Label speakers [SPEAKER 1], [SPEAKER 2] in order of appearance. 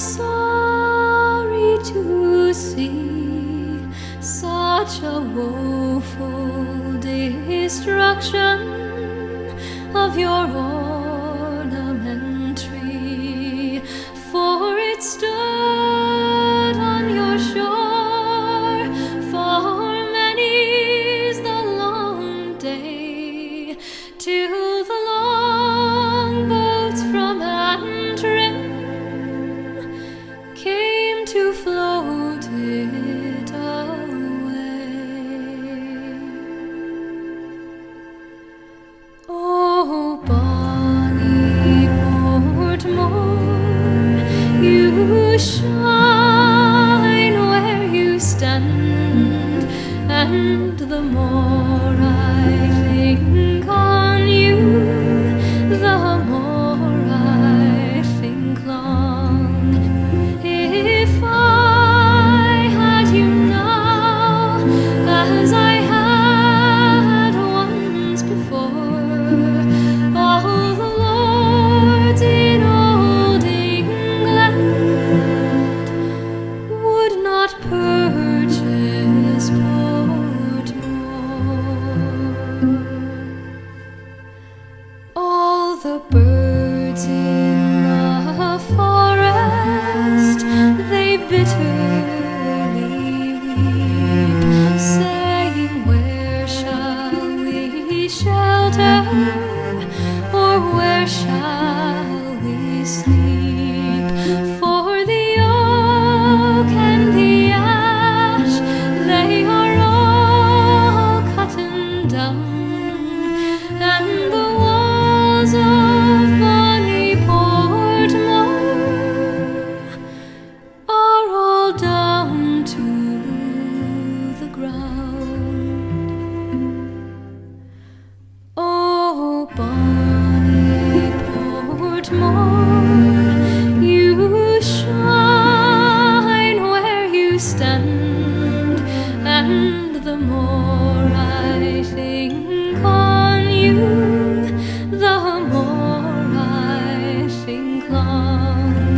[SPEAKER 1] sorry to see such a woeful destruction of your ornamentry, for it stood on your shore for many's the long day, till the long boats from Antrim came to float it away. Oh, bonny Portmore, you shine where you stand, and the more I think on you, the more I think long. If I had you now, as I had once before, all the lords in old England would not purchase Portmore. All the birds in the forest, they bitterly weep, saying, where shall we shelter, or where shall we sleep? For the oak and the ash, they are all cut and down, and the walls of bonny Portmore are all down to the ground. Oh, bonny Portmore, you shine where you stand, and the more I think on you, the more I think long.